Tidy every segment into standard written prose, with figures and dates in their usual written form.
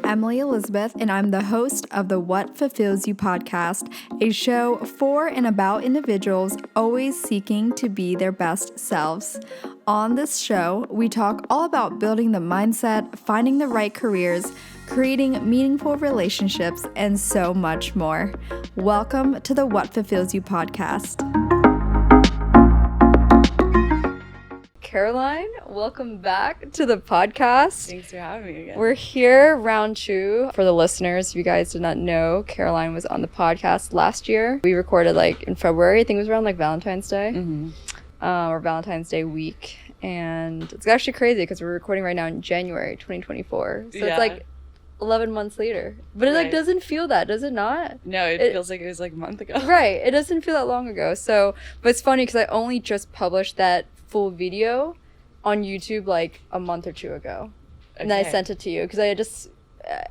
Emily Elizabeth, and I'm the host of the What Fulfills You podcast, a show for and about individuals always seeking to be their best selves. On this show, we talk all about building the mindset, finding the right careers, creating meaningful relationships, and so much more. Welcome to the What Fulfills You podcast. Caroline, welcome back to the podcast. Thanks for having me again. We're here, round two. For the listeners, if you guys did not know, Caroline was on the podcast last year. We recorded in February. I think it was around Valentine's Day or Valentine's Day week. And it's actually crazy because we're recording right now in January 2024. So it's 11 months later. But it doesn't feel that, does it not? No, it feels like it was a month ago. Right. It doesn't feel that long ago. So, but it's funny because I only just published that full video on YouTube a month or two ago. Okay. And then I sent it to you because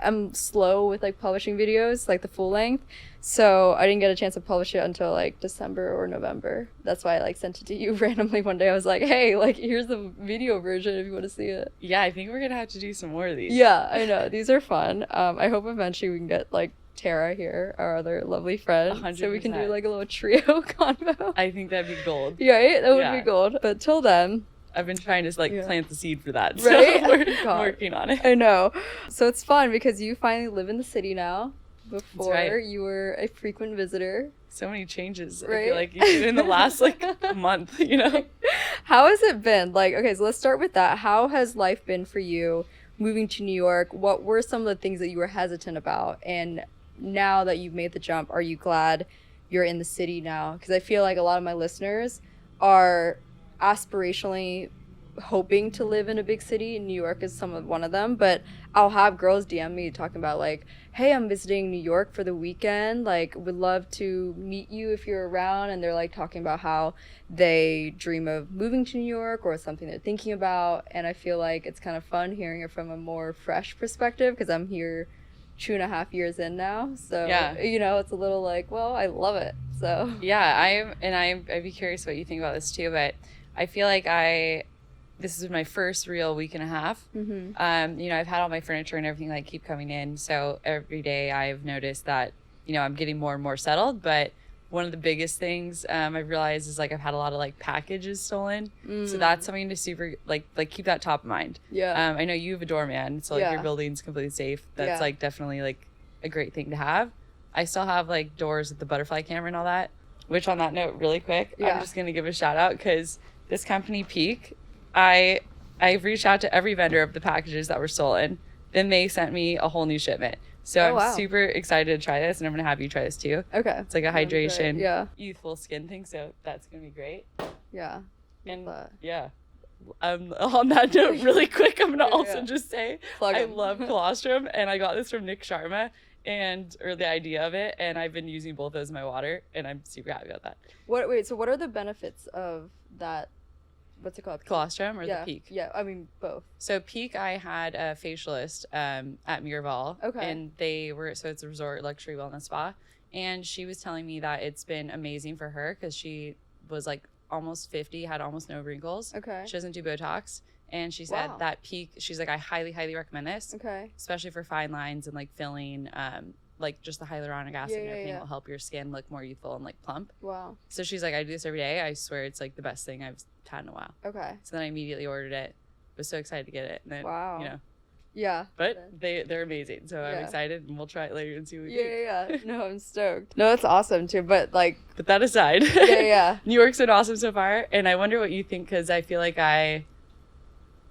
I'm slow with publishing videos, the full length. So I didn't get a chance to publish it until December or November. That's why I sent it to you randomly one day. I was like, hey, here's the video version if you want to see it. Yeah, I think we're gonna have to do some more of these. Yeah, I know. These are fun. I hope eventually we can get Tara here, our other lovely friend, 100%. So we can do a little trio convo. I think that'd be gold. Yeah, right? That would be gold. But till then, I've been trying to plant the seed for that. Right? So we're working on it. I know. So it's fun because you finally live in the city now. Before you were a frequent visitor. So many changes. Right? I feel like in the last month, How has it been? Okay, so let's start with that. How has life been for you moving to New York? What were some of the things that you were hesitant about? And now that you've made the jump, are you glad you're in the city now? Because I feel like a lot of my listeners are aspirationally hoping to live in a big city. New York is one of them, but I'll have girls DM me talking about hey, I'm visiting New York for the weekend, would love to meet you if you're around. And they're talking about how they dream of moving to New York or something they're thinking about. And I feel like it's kind of fun hearing it from a more fresh perspective because I'm here 2.5 years in now. So it's a little well, I love it. So I'd be curious what you think about this too, but I feel like this is my first real week and a half. Mm-hmm. I've had all my furniture and everything keep coming in. So every day I've noticed that, I'm getting more and more settled. But one of the biggest things I've realized is I've had a lot of packages stolen. Mm. So that's something to super keep that top of mind. Yeah. I know you have a doorman, so your building's completely safe. That's definitely a great thing to have. I still have doors with the butterfly camera and all that. Which on that note, really quick, I'm just gonna give a shout out because this company Peak, I've reached out to every vendor of the packages that were stolen. Then they sent me a whole new shipment. So I'm super excited to try this, and I'm going to have you try this too. Okay. It's a hydration, youthful skin thing, so that's going to be great. Yeah. And on that note, really quick, I'm going to also just say I love colostrum, and I got this from Nick Sharma, or the idea of it, and I've been using both those in my water, and I'm super happy about that. So what are the benefits of that? What's it called? Colostrum or the Peak? Yeah, I mean both. So Peak, I had a facialist at Miraval. Okay. And it's a resort luxury wellness spa. And she was telling me that it's been amazing for her because she was almost 50, had almost no wrinkles. Okay. She doesn't do Botox. And she said that Peak, she's I highly, highly recommend this. Okay. Especially for fine lines and filling, just the hyaluronic acid and everything will help your skin look more youthful and plump. Wow. So she's I do this every day. I swear it's the best thing I've had in a while. Okay. So then I immediately ordered it. Was so excited to get it. And then, wow. Yeah. But they're amazing. So I'm excited, and we'll try it later and see what we do. Yeah. No, I'm stoked. No, it's awesome too. But But that aside. Yeah. New York's been awesome so far, and I wonder what you think because I feel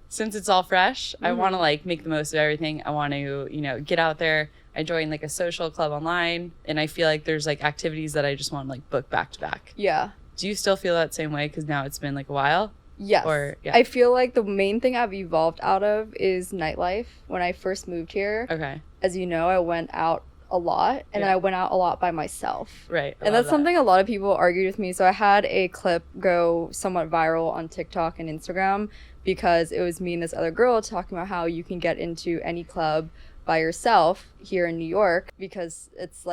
since it's all fresh, I want to make the most of everything. I want to get out there. I joined a social club online, and I feel there's activities that I just want to book back to back. Yeah. Do you still feel that same way because now it's been a while? Yes. I feel the main thing I've evolved out of is nightlife. When I first moved here, as you know, I went out a lot, and I went out a lot by myself. Right. And that's something a lot of people argued with me. So I had a clip go somewhat viral on TikTok and Instagram because it was me and this other girl talking about how you can get into any club by yourself here in New York because it's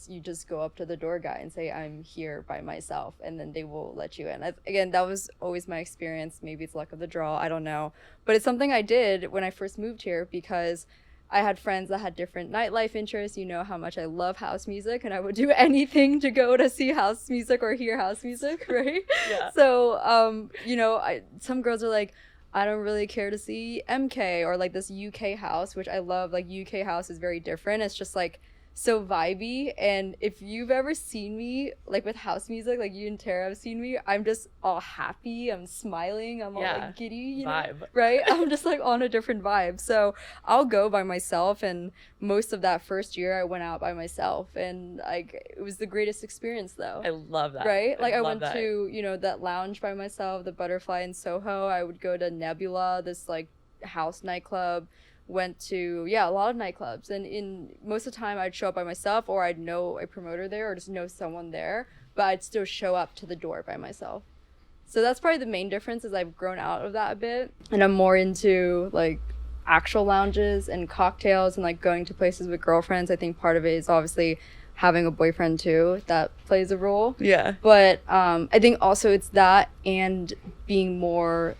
you just go up to the door guy and say I'm here by myself and then they will let you in. Again, that was always my experience. Maybe it's luck of the draw, I don't know, but it's something I did when I first moved here because I had friends that had different nightlife interests. You know how much I love house music, and I would do anything to go to see house music or hear house music, right? Yeah. So, you know, some girls are like, I don't really care to see MK or like this UK house, which I love. Like UK house is very different. It's just like so vibey. And if you've ever seen me like with house music, like you and Tara have seen me, I'm just all happy. I'm smiling. I'm all like giddy, you know? Right? I'm just like on a different vibe. So I'll go by myself. And most of that first year, I went out by myself, and like it was the greatest experience though. I love that. Right? Like I went to, you know, that lounge by myself, the Butterfly in Soho. I would go to Nebula, this like house nightclub. Went to a lot of nightclubs, and in most of the time I'd show up by myself, or I'd know a promoter there, or just know someone there, but I'd still show up to the door by myself. So that's probably the main difference, is I've grown out of that a bit, and I'm more into like actual lounges and cocktails and like going to places with girlfriends. I think part of it is obviously having a boyfriend too, that plays a role. Yeah. But I think also it's that, and being more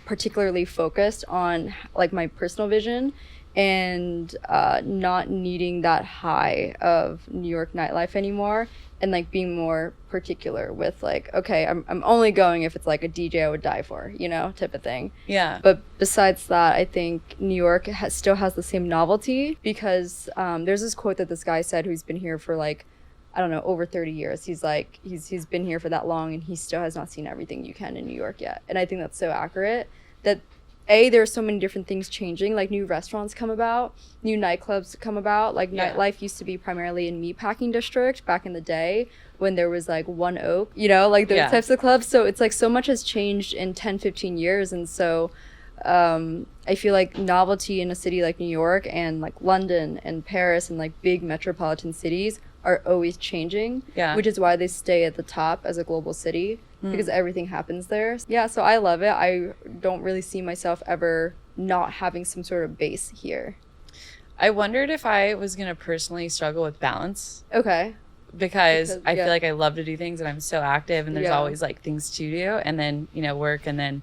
particularly focused on like my personal vision, and not needing that high of New York nightlife anymore, and like being more particular with like, okay, I'm only going if it's like a DJ I would die for, you know, type of thing. Yeah. But besides that, I think New York still has the same novelty, because there's this quote that this guy said who's been here for like, I don't know, over 30 years. He's like, he's been here for that long, and he still has not seen everything you can in New York yet. And I think that's so accurate, that there are so many different things changing, like new restaurants come about, new nightclubs come about. Like nightlife used to be primarily in Meatpacking District back in the day, when there was like One Oak, you know, like those types of clubs. So it's like so much has changed in 10-15 years. And so I feel like novelty in a city like New York and like London and Paris and like big metropolitan cities are always changing, which is why they stay at the top as a global city, because everything happens there. Yeah, so I love it. I don't really see myself ever not having some sort of base here. I wondered if I was going to personally struggle with balance. Okay. Because I feel like I love to do things, and I'm so active, and there's always like things to do, and then, you know, work, and then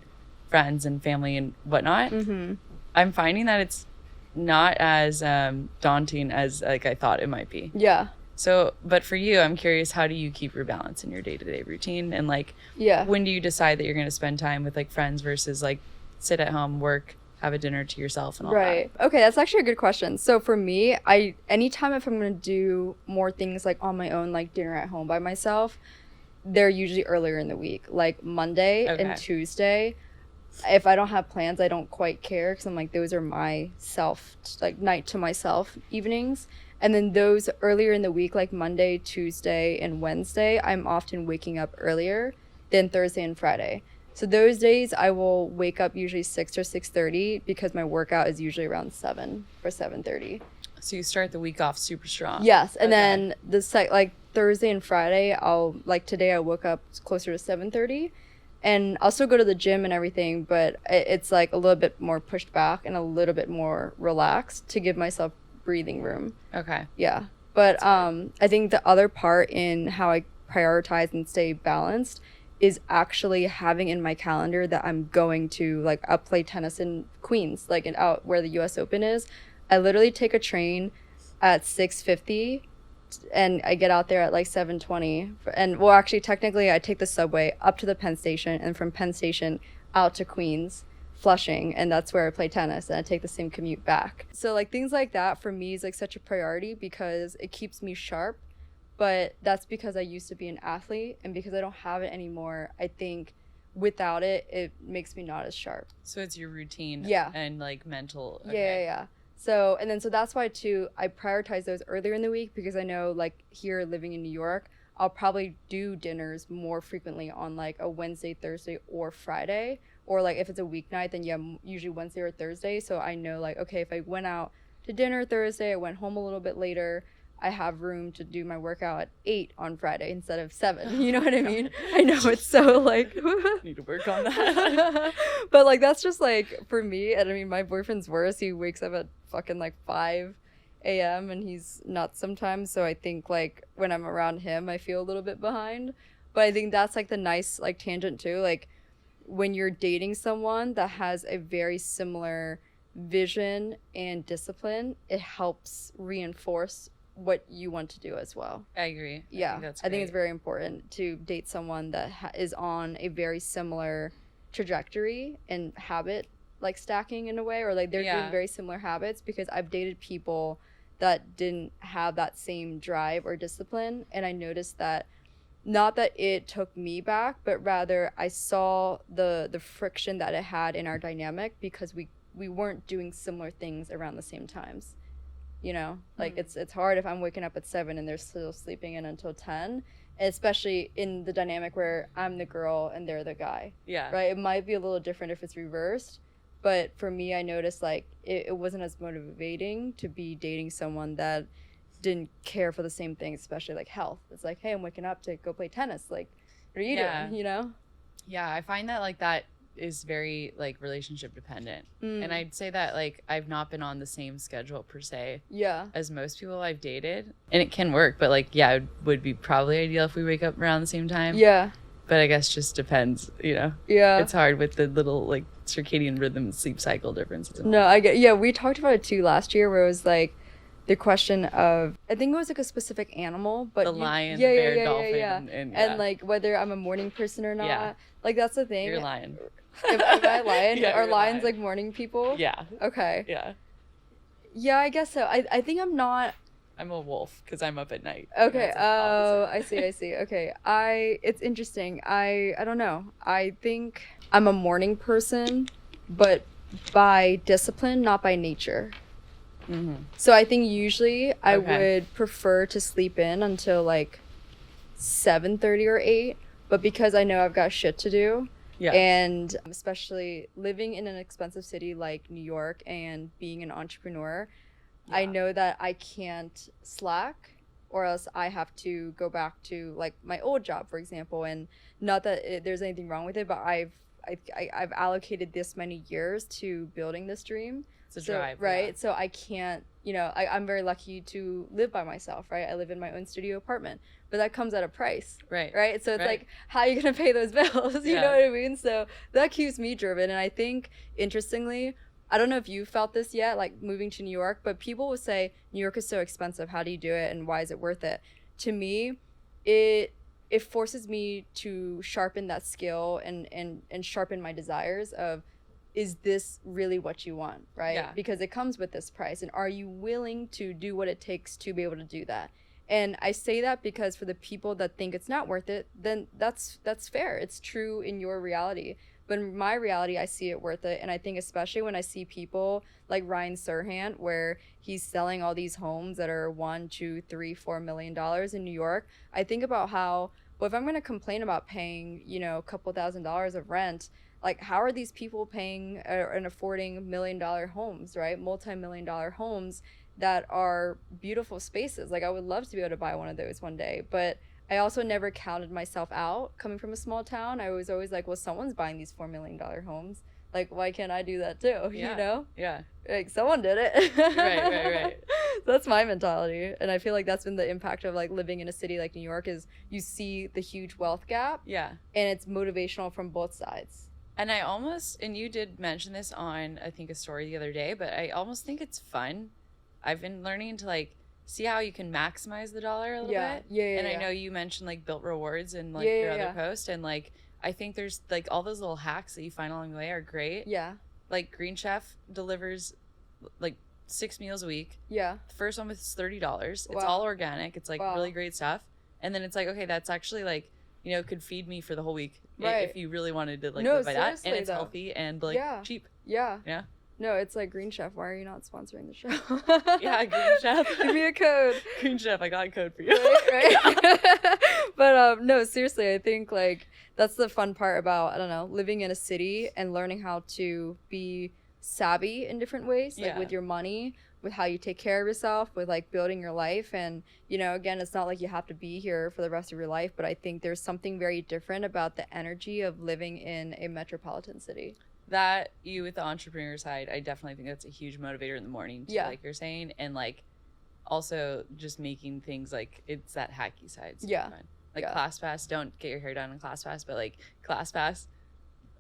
friends and family and whatnot. Mm-hmm. I'm finding that it's not as daunting as like I thought it might be. Yeah. So, but for you, I'm curious, how do you keep your balance in your day-to-day routine? And like, when do you decide that you're going to spend time with like friends versus like sit at home, work, have a dinner to yourself and all that? Okay, that's actually a good question. So for me, anytime if I'm going to do more things like on my own, like dinner at home by myself, they're usually earlier in the week, like Monday and Tuesday. If I don't have plans, I don't quite care, because I'm like, those are my night to myself evenings. And then those earlier in the week, like Monday, Tuesday, and Wednesday, I'm often waking up earlier than Thursday and Friday. So those days I will wake up usually 6 or 6:30, because my workout is usually around 7 or 7:30. So you start the week off super strong. Yes. And then like Thursday and Friday, today I woke up closer to 7:30. And I'll still go to the gym and everything, but it's like a little bit more pushed back and a little bit more relaxed to give myself breathing room. Okay. Yeah. But I think the other part in how I prioritize and stay balanced is actually having in my calendar that I'm going to, like, I'll play tennis in Queens, like out where the US Open is. I literally take a train at 6:50 and I get out there at like 7:20. And well, actually, technically, I take the subway up to the Penn Station, and from Penn Station out to Queens, Flushing, and that's where I play tennis, and I take the same commute back. So like things like that for me is like such a priority, because it keeps me sharp. But that's because I used to be an athlete, and because I don't have it anymore, I think without it, it makes me not as sharp. So it's your routine and like mental. Okay. Yeah. So that's why too, I prioritize those earlier in the week, because I know like here living in New York, I'll probably do dinners more frequently on like a Wednesday, Thursday, or Friday. Or like if it's a weeknight, then usually Wednesday or Thursday. So I know like, okay, if I went out to dinner Thursday, I went home a little bit later, I have room to do my workout at 8 on Friday instead of 7. You know what I mean? I know it's so like need to work on that. But like that's just like for me, and I mean my boyfriend's worse. He wakes up at fucking like 5 a.m. and he's nuts sometimes. So I think like when I'm around him, I feel a little bit behind. But I think that's like the nice like tangent too. Like when you're dating someone that has a very similar vision and discipline, it helps reinforce what you want to do as well. I agree. Yeah, I I think it's very important to date someone that is on a very similar trajectory and habit, like stacking in a way, or like they're doing very similar habits, because I've dated people that didn't have that same drive or discipline, and I noticed that not that it took me back, but rather I saw the friction that it had in our dynamic, because we weren't doing similar things around the same times. You know, like it's hard if I'm waking up at 7 and they're still sleeping in until 10, especially in the dynamic where I'm the girl and they're the guy. Yeah. Right. It might be a little different if it's reversed, but for me, I noticed like it wasn't as motivating to be dating someone that didn't care for the same thing, especially like health. It's like, hey, I'm waking up to go play tennis. Like, what are you doing? You know? Yeah, I find that like that is very like relationship dependent, and I'd say that like I've not been on the same schedule per se as most people I've dated, and it can work, but like it would be probably ideal if we wake up around the same time, but I guess just depends, you know. It's hard with the little like circadian rhythm sleep cycle differences. No, I get, we talked about it too last year, where it was like the question of, I think it was like a specific animal, but the lion, the bear, dolphin, and like whether I'm a morning person or not. Like that's the thing. You're a lion. Am I a lion? Are lions like morning people? Yeah. Okay. Yeah. Yeah, I guess so. I think I'm not. I'm a wolf because I'm up at night. Okay. Oh, I see. Okay. It's interesting. I don't know. I think I'm a morning person, but by discipline, not by nature. So I think usually I would prefer to sleep in until like 7:30 or 8, but because I know I've got shit to do, and especially living in an expensive city like New York and being an entrepreneur, I know that I can't slack, or else I have to go back to like my old job, for example. And not that there's anything wrong with it, but I've allocated this many years to building this dream. It's a drive, right? So I can't, I'm very lucky to live by myself, right? I live in my own studio apartment, but that comes at a price, right? So it's like, how are you gonna pay those bills? You know what I mean? So that keeps me driven. And I think, interestingly, I don't know if you felt this yet, like moving to New York, but people will say New York is so expensive. How do you do it, and why is it worth it? To me, it forces me to sharpen that skill and sharpen my desires of, is this really what you want, right? Because it comes with this price, and are you willing to do what it takes to be able to do that? And I say that because for the people that think it's not worth it, then that's fair. It's true in your reality. But in my reality, I see it worth it. And I think especially when I see people like Ryan Serhant, where he's selling all these homes that are $1, $2, $3, $4 million in New York, I think about how, well, if I'm going to complain about paying, a couple $1,000s of rent, like, how are these people paying and affording $1 million homes, right? Multi-million-dollar homes that are beautiful spaces. Like, I would love to be able to buy one of those one day, but I also never counted myself out coming from a small town. I was always like, well, someone's buying these $4 million homes. Like, why can't I do that too? You know? Yeah. Like, someone did it. Right. That's my mentality. And I feel like that's been the impact of like living in a city like New York, is you see the huge wealth gap. Yeah. And it's motivational from both sides. And and you did mention this on, I think, a story the other day, but I almost think it's fun. I've been learning to like see how you can maximize the dollar a little bit. And I know you mentioned like built rewards and like your other post, and like I think there's like all those little hacks that you find along the way are great. Yeah. Like Green Chef delivers like 6 meals a week. Yeah. The first one was $30. It's all organic. It's like really great stuff. And then it's like, okay, that's actually like, could feed me for the whole week if you really wanted to like live by that. And it's healthy and like cheap. Yeah. Yeah. No, it's like Green Chef. Why are you not sponsoring the show? Yeah, Green Chef. Give me a code. Green Chef, I got a code for you. Right? But no, seriously, I think like that's the fun part about, I don't know, living in a city and learning how to be savvy in different ways, like with your money, with how you take care of yourself, with like building your life. And again, it's not like you have to be here for the rest of your life, but I think there's something very different about the energy of living in a metropolitan city. That you with the entrepreneur side, I definitely think that's a huge motivator in the morning too, like you're saying. And like also just making things like, it's that hacky side. Fun. Like ClassPass, don't get your hair done in ClassPass, but like ClassPass,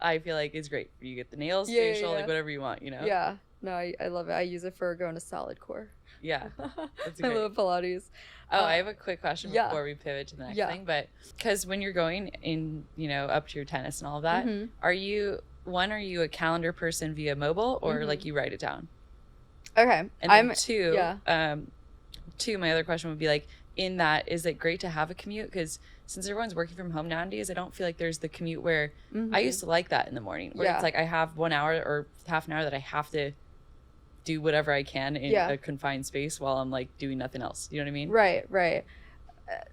I feel like is great. You get the nails, Yeah, facial, yeah. like whatever you want, you know? Yeah. No, I love it. I use it for going to salad core. Yeah. That's I great. love Pilates. Oh, I have a quick question yeah. before we pivot to the next Yeah. thing. But because when you're going in, you know, up to your tennis and all of that, are you a calendar person via mobile or like you write it down? Okay. And then two, my other question would be like, in that, is it great to have a commute? Because since everyone's working from home nowadays, I don't feel like there's the commute where I used to like that in the morning, where it's like I have 1 hour or half an hour that I have to do whatever I can in a confined space while I'm like doing nothing else. You know what I mean? Right.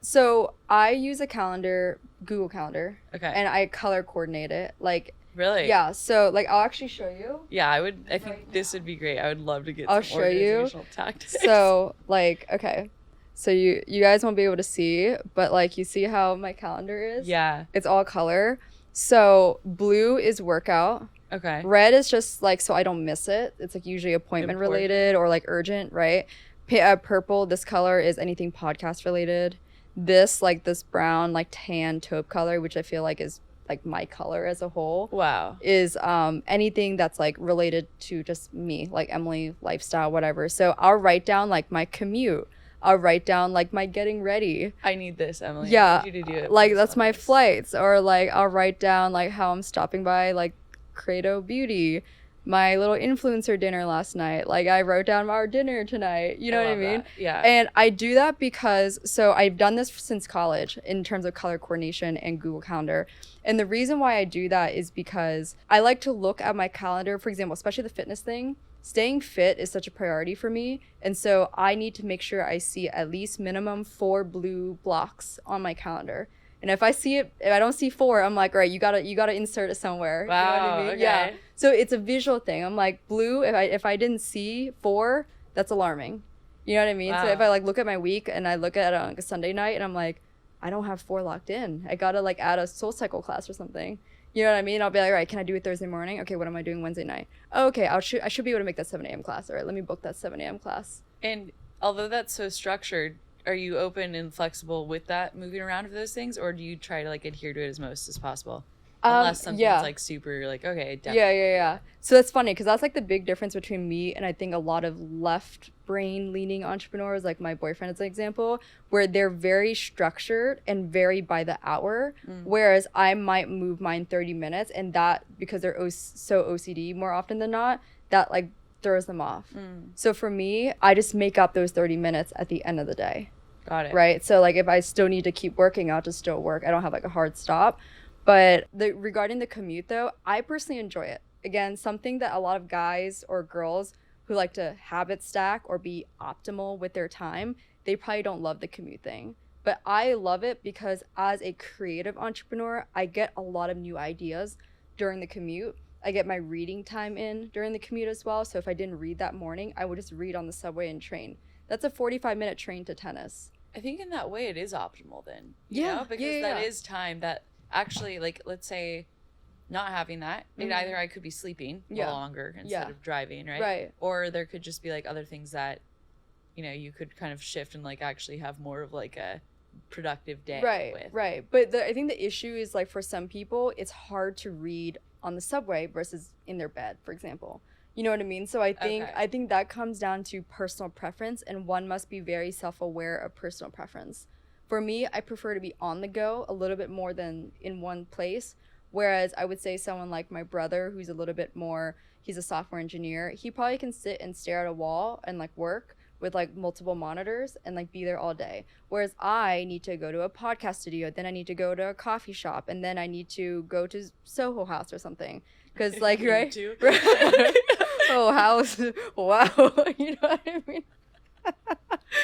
So I use a calendar, Google Calendar. Okay. And I color coordinate it. Like, really? Yeah. So like I'll actually show you. Yeah, I think this would be great. I would love to get I'll some show organizational tactics. So like, okay. So you guys won't be able to see, but like you see how my calendar is? Yeah. It's all color. So blue is workout. Okay. Red is just like so I don't miss it. It's like usually appointment related or like urgent, right? Purple, this color is anything podcast related. This brown like tan taupe color, which I feel like is like my color as a whole. Wow. Is anything that's like related to just me, like Emily, lifestyle, whatever. So I'll write down like my commute. I'll write down like my getting ready. I need this, Emily. Yeah. I need you to do it. Like that's my flights. Or like I'll write down like how I'm stopping by like Credo Beauty, my little influencer dinner last night. Like I wrote down our dinner tonight. You know what I mean? That. Yeah. And I do that because so I've done this since college in terms of color coordination and Google Calendar. And the reason why I do that is because I like to look at my calendar, for example, especially the fitness thing. Staying fit is such a priority for me. And so I need to make sure I see at least minimum 4 blue blocks on my calendar. And if I don't see 4, I'm like, all right, you gotta insert it somewhere. Wow. You know what I mean? Okay. Yeah. So it's a visual thing. I'm like, blue, if I didn't see 4, that's alarming. You know what I mean? Wow. So if I like look at my week and I look at it on like a Sunday night and I'm like, I don't have 4 locked in. I gotta like add a soul cycle class or something. You know what I mean? I'll be like, all right, can I do it Thursday morning? Okay, what am I doing Wednesday night? Oh, okay, I should be able to make that 7 a.m. class. All right, let me book that 7 a.m. class. And although that's so structured, are you open and flexible with that, moving around of those things, or do you try to like adhere to it as most as possible? Unless something's like super like, okay, definitely. Yeah. So that's funny because that's like the big difference between me and I think a lot of left brain leaning entrepreneurs, like my boyfriend is an example, where they're very structured and very by the hour, whereas I might move mine 30 minutes and that, because they're so OCD more often than not, that like throws them off. So for me, I just make up those 30 minutes at the end of the day. Got it. Right? So like if I still need to keep working, I'll just still work. I don't have like a hard stop. But regarding the commute, though, I personally enjoy it. Again, something that a lot of guys or girls who like to habit stack or be optimal with their time, they probably don't love the commute thing. But I love it because as a creative entrepreneur, I get a lot of new ideas during the commute. I get my reading time in during the commute as well. So if I didn't read that morning, I would just read on the subway and train. That's a 45-minute train to tennis. I think in that way it is optimal then. You know? Because that is time that actually, like, let's say not having that, either I could be sleeping a little longer instead of driving, right? Or there could just be like other things that, you know, you could kind of shift and like actually have more of like a productive day with. Right. But I think the issue is like for some people, it's hard to read on the subway versus in their bed, for example. You know what I mean? So I think that comes down to personal preference, and one must be very self-aware of personal preference. For me, I prefer to be on the go a little bit more than in one place. Whereas I would say someone like my brother, who's a little bit more, he's a software engineer, he probably can sit and stare at a wall and like work with like multiple monitors and like be there all day. Whereas I need to go to a podcast studio, then I need to go to a coffee shop, and then I need to go to Soho House or something. Because like, right? Oh, house. Wow. You know what I mean?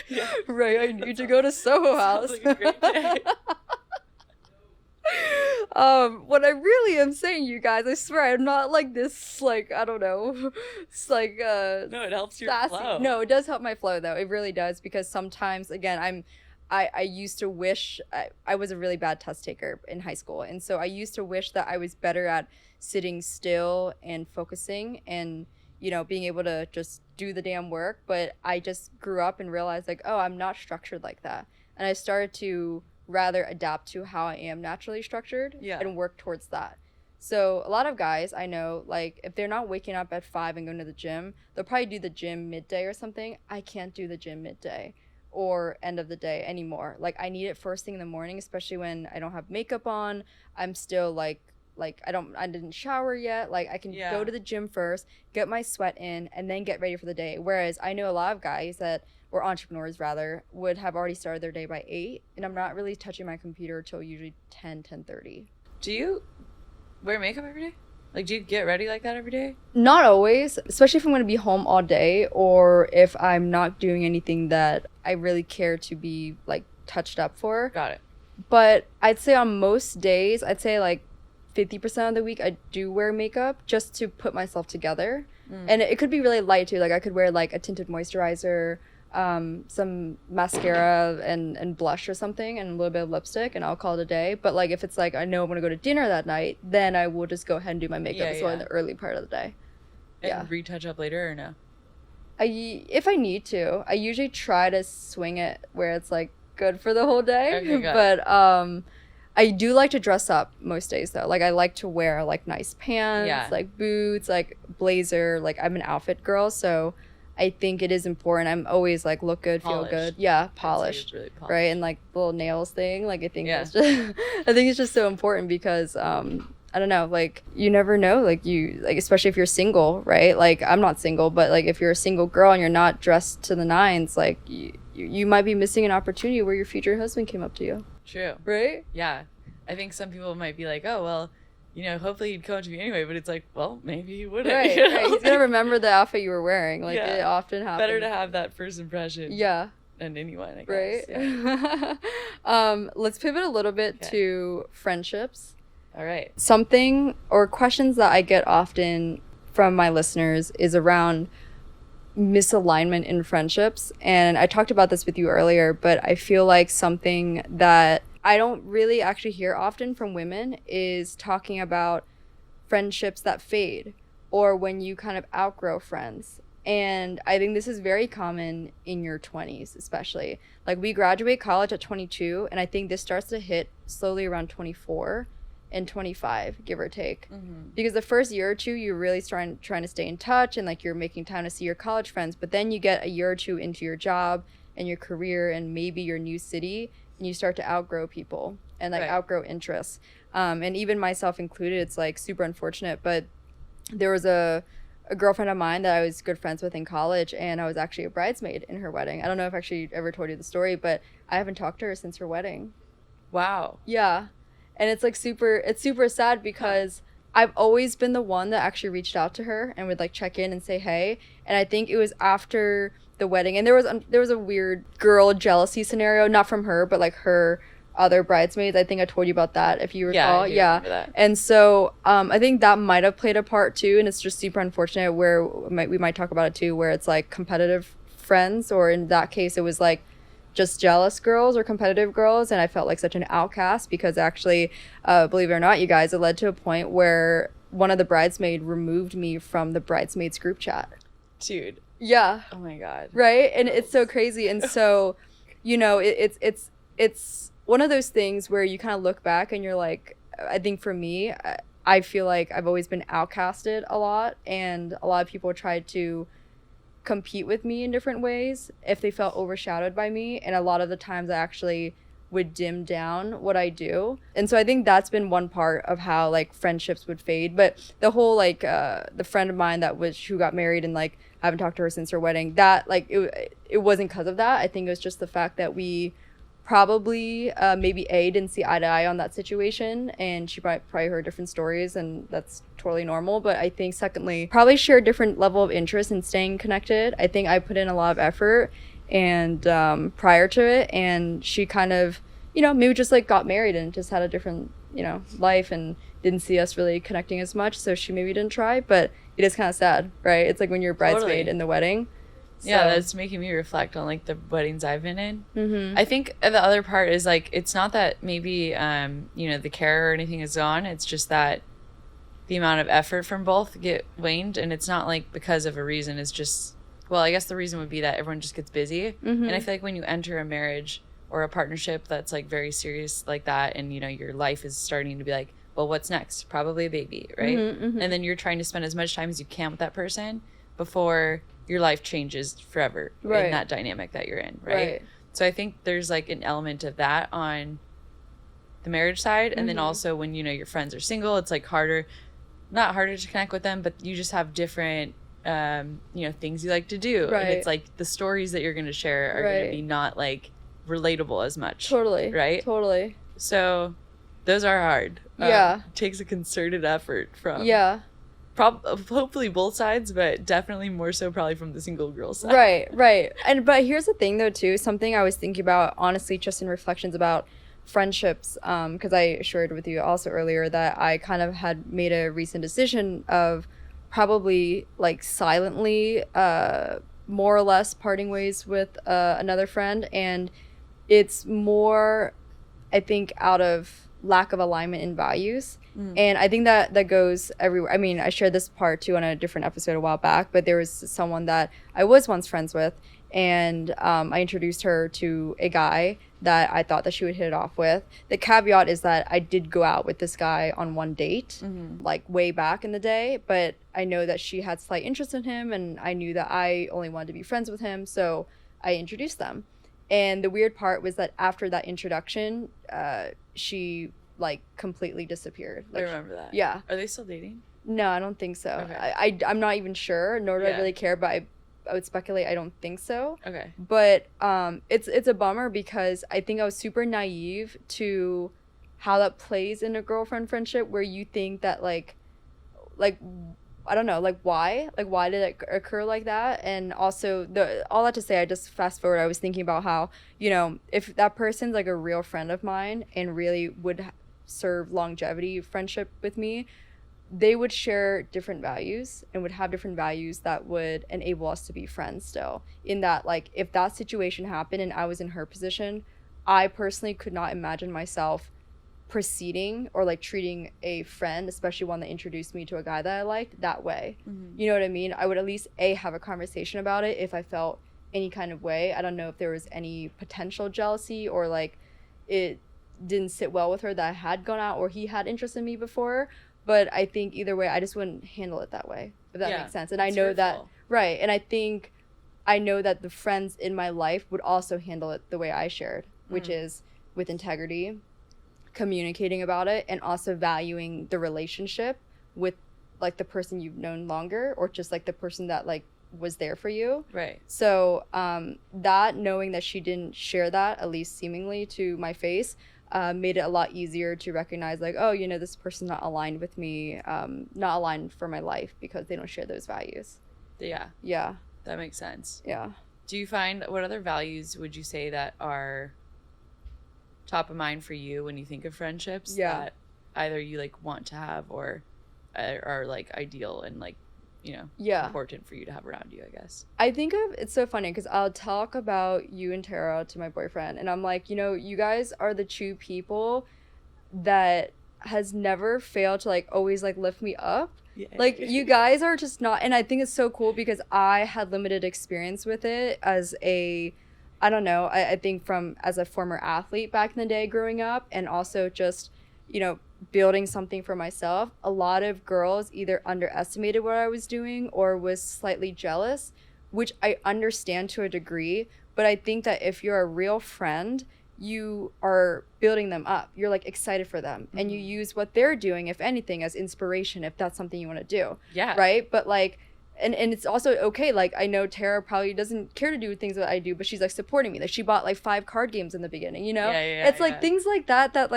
Yeah. Right, I need to go to Soho House. Sounds like a great day. What I really am saying, you guys, I swear I'm not like this, like, I don't know, it's like no, it helps your sassy. flow. No, it does help my flow though. It really does, because sometimes, again, I used to wish I was a really bad test taker in high school, and so I used to wish that I was better at sitting still and focusing and, you know, being able to just do the damn work. But I just grew up and realized like, oh, I'm not structured like that, and I started to rather adapt to how I am naturally structured and work towards that. So a lot of guys I know, like if they're not waking up at 5 and going to the gym, they'll probably do the gym midday or something. I can't do the gym midday or end of the day anymore. Like I need it first thing in the morning, especially when I don't have makeup on. I'm still like I didn't shower yet. Like I can go to the gym first, get my sweat in, and then get ready for the day. Whereas I know a lot of guys that, or entrepreneurs rather, would have already started their day by 8, and I'm not really touching my computer till usually 10:30. Do you wear makeup every day? Like, do you get ready like that every day? Not always, especially if I'm going to be home all day, or if I'm not doing anything that I really care to be like touched up for. Got it. But I'd say on most days, I'd say like 50% of the week I do wear makeup just to put myself together. And it could be really light too. Like I could wear like a tinted moisturizer, some mascara and blush or something, and a little bit of lipstick, and I'll call it a day. But like if it's like I know I'm gonna go to dinner that night, then I will just go ahead and do my makeup as well in the early part of the day. And retouch up later or no? If I need to, I usually try to swing it where it's like good for the whole day. Okay, but I do like to dress up most days though. Like I like to wear like nice pants, like boots, like blazer. Like I'm an outfit girl, so I think it is important. I'm always like look good, Polished. feel good. Yeah, polished. Really polished. Right? And like the little nails thing. Like I think that's just I think it's just so important because I don't know, like you never know, like you like especially if you're single, right? Like I'm not single, but like if you're a single girl and you're not dressed to the nines, like you might be missing an opportunity where your future husband came up to you. True. Right? Yeah. I think some people might be like, oh, well, you know, hopefully he'd come to me anyway. But it's like, well, maybe he wouldn't. Right, you know? right. He's going to remember the outfit you were wearing. Like, it often happens. Better to have that first impression. Yeah. And anyone, I guess. Right? Yeah. Let's pivot a little bit to friendships. All right. Something or questions that I get often from my listeners is around misalignment in friendships. And I talked about this with you earlier, but I feel like something that I don't really actually hear often from women is talking about friendships that fade or when you kind of outgrow friends. And I think this is very common in your 20s, especially. Like we graduate college at 22, and I think this starts to hit slowly around 24 and 25, give or take. Because the first year or two, you're really trying to stay in touch and like you're making time to see your college friends. But then you get a year or two into your job and your career and maybe your new city, and you start to outgrow people and like outgrow interests. And even myself included, it's like super unfortunate. But there was a girlfriend of mine that I was good friends with in college, and I was actually a bridesmaid in her wedding. I don't know if I actually ever told you the story, but I haven't talked to her since her wedding. Wow. Yeah. And it's like it's super sad because I've always been the one that actually reached out to her and would like check in and say hey. And I think it was after the wedding, and there was a weird girl jealousy scenario, not from her, but like her other bridesmaids. I think I told you about that, if you recall. Yeah. And so I think that might have played a part too, and it's just super unfortunate where we might talk about it too, where it's like competitive friends, or in that case it was like just jealous girls or competitive girls, and I felt like such an outcast because actually, believe it or not, you guys, it led to a point where one of the bridesmaids removed me from the bridesmaids group chat. Dude. Yeah. Oh my God. Right? And it's so crazy. And so, you know, it's one of those things where you kind of look back and you're like, I think for me, I feel like I've always been outcasted a lot, and a lot of people tried to compete with me in different ways if they felt overshadowed by me, and a lot of the times I actually would dim down what I do. And so I think that's been one part of how like friendships would fade. But the whole like the friend of mine who got married and like I haven't talked to her since her wedding, that like it wasn't because of that. I think it was just the fact that we probably maybe didn't see eye to eye on that situation, and she probably heard different stories, and that's totally normal. But I think secondly, probably share a different level of interest in staying connected. I think I put in a lot of effort and prior to it, and she kind of, you know, maybe just like got married and just had a different, you know, life and didn't see us really connecting as much, so she maybe didn't try. But it is kind of sad, right? It's like when you're a bridesmaid in the wedding. So. Yeah, that's making me reflect on like the weddings I've been in. I think the other part is like, it's not that maybe you know, the care or anything is gone, it's just that the amount of effort from both get waned, and it's not like because of a reason. It's just, well, I guess the reason would be that everyone just gets busy. And I feel like when you enter a marriage or a partnership that's like very serious like that, and you know your life is starting to be like well, what's next? Probably a baby, right? Mm-hmm. And then you're trying to spend as much time as you can with that person before your life changes forever in that dynamic that you're in, right? So I think there's like an element of that on the marriage side. And then also when, you know, your friends are single, it's like not harder to connect with them, but you just have different, you know, things you like to do. And it's like the stories that you're going to share are going to be not like relatable as much. Totally. Right? Totally. So those are hard. Takes a concerted effort from hopefully both sides, but definitely more so probably from the single girl side. Right. But here's the thing though too, something I was thinking about honestly just in reflections about friendships, because I shared with you also earlier that I kind of had made a recent decision of probably like silently more or less parting ways with another friend, and it's more I think out of lack of alignment in values. And I think that goes everywhere. I mean, I shared this part too on a different episode a while back, but there was someone that I was once friends with, and I introduced her to a guy that I thought that she would hit it off with. The caveat is that I did go out with this guy on one date, like way back in the day, but I know that she had slight interest in him, and I knew that I only wanted to be friends with him, so I introduced them. And the weird part was that after that introduction, she like completely disappeared. Like, I remember that. Yeah. Are they still dating? No, I don't think so. Okay. I'm not even sure, nor do I really care, but I would speculate I don't think so. Okay. But it's a bummer because I think I was super naive to how that plays in a girlfriend friendship, where you think that like I don't know, like why did it occur like that? And also all that to say, I just fast forward, I was thinking about how, you know, if that person's like a real friend of mine and really would serve longevity friendship with me, they would share different values and would have different values that would enable us to be friends still. In that, like, if that situation happened and I was in her position, I personally could not imagine myself proceeding or like treating a friend, especially one that introduced me to a guy that I liked, that way. You know what I mean? I would at least have a conversation about it if I felt any kind of way. I don't know if there was any potential jealousy or like it didn't sit well with her that I had gone out or he had interest in me before. But I think either way, I just wouldn't handle it that way, if that makes sense. And I know that, and I think I know that the friends in my life would also handle it the way I shared, which is with integrity, communicating about it, and also valuing the relationship with like the person you've known longer, or just like the person that like was there for you. Right. So that knowing that she didn't share that, at least seemingly to my face, made it a lot easier to recognize like, oh, you know, this person's not aligned with me, not aligned for my life because they don't share those values. Yeah. That makes sense. Yeah. Do you find, what other values would you say that are top of mind for you when you think of friendships that either you like want to have or are like ideal and like, you know, important for you to have around you, I guess? I think it's so funny because I'll talk about you and Tara to my boyfriend, and I'm like, you know, you guys are the two people that has never failed to like always like lift me up. Like you guys are just not, and I think it's so cool because I had limited experience with it as a, I don't know, I think from as a former athlete back in the day growing up, and also just, you know, building something for myself. A lot of girls either underestimated what I was doing or was slightly jealous, which I understand to a degree, but I think that if you're a real friend, you are building them up. You're like excited for them, and you use what they're doing, if anything, as inspiration if that's something you want to do. Right? But like, and it's also okay, like I know Tara probably doesn't care to do things that I do, but she's like supporting me. Like she bought like 5 card games in the beginning, you know? It's like things like that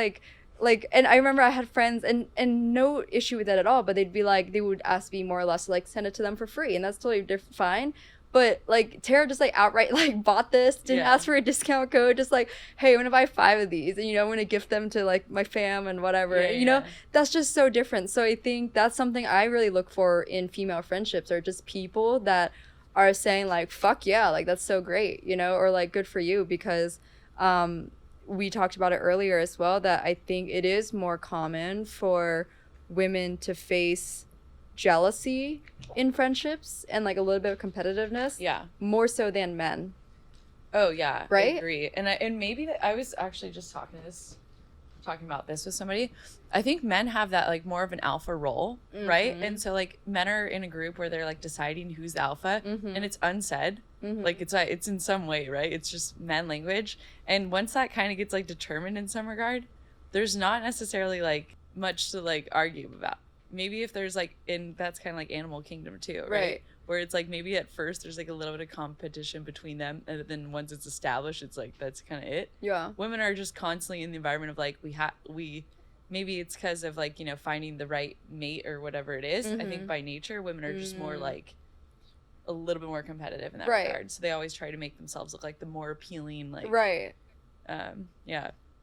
like, and I remember I had friends and no issue with that at all, but they'd be like, they would ask me more or less to like send it to them for free, and that's totally fine. But like Tara just like outright like bought this, didn't ask for a discount code, just like, hey, I'm gonna buy 5 of these, and you know, I'm gonna gift them to like my fam and whatever. You know, that's just so different. So I think that's something I really look for in female friendships, are just people that are saying like, fuck yeah, like that's so great, you know, or like good for you, because we talked about it earlier as well, that I think it is more common for women to face jealousy in friendships and like a little bit of competitiveness, more so than men. Oh yeah, right? I agree. And maybe that I was actually just talking to this talking about this with somebody. I think men have that like more of an alpha role, right? And so like men are in a group where they're like deciding who's the alpha, and it's unsaid. Like it's in some way, right? It's just men language. And once that kind of gets like determined in some regard, there's not necessarily like much to like argue about. Maybe if there's like that's kind of like animal kingdom too, right? Where it's like maybe at first there's like a little bit of competition between them, and then once it's established, it's like that's kind of it. Yeah. Women are just constantly in the environment of like we maybe it's because of like, you know, finding the right mate or whatever it is. I think by nature women are just more like a little bit more competitive in that regard. So they always try to make themselves look like the more appealing, like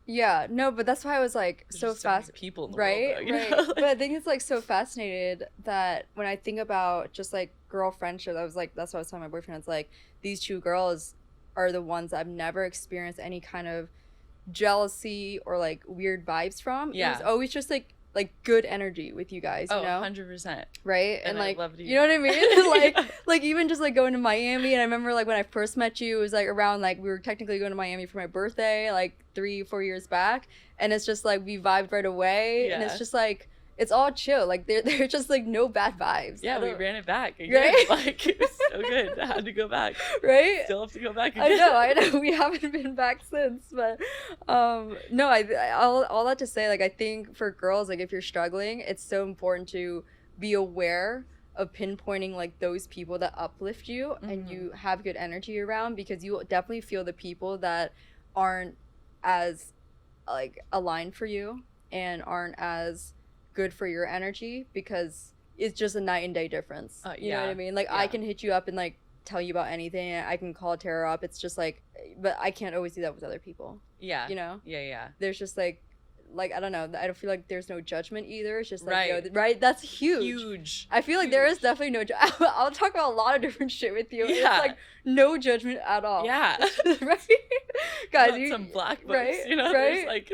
Yeah, no, but that's why I was like there's so fast people in the right world, though, you know? but I think it's like so fascinated that when I think about just like girl friendship, I was like, that's what I was telling my boyfriend. It's like these two girls are the ones I've never experienced any kind of jealousy or like weird vibes from. It was always just like good energy with you guys, you know? 100%. Right? And like, you know what I mean? like even just like going to Miami, and I remember like when I first met you, it was like around like we were technically going to Miami for my birthday, like 3-4 years back, and it's just like we vibed right away, and it's just like it's all chill. Like they're just like no bad vibes. Yeah, we ran it back again. Right? Like it was so good. I had to go back. Right? Still have to go back again. I know. We haven't been back since, but no, all that to say, like I think for girls, like if you're struggling, it's so important to be aware of pinpointing like those people that uplift you and you have good energy around, because you will definitely feel the people that aren't as like aligned for you and aren't as good for your energy, because it's just a night and day difference. You know what I mean? Like I can hit you up and like tell you about anything. I can call Tara up. It's just like, but I can't always do that with other people. Yeah. You know? Yeah. There's just like I don't know. I don't feel like there's no judgment either. It's just like, right? That's huge. I feel like there is definitely no I'll talk about a lot of different shit with you. Yeah. It's like no judgment at all. Yeah. Right? Guys, you some black books, right? You know? Right?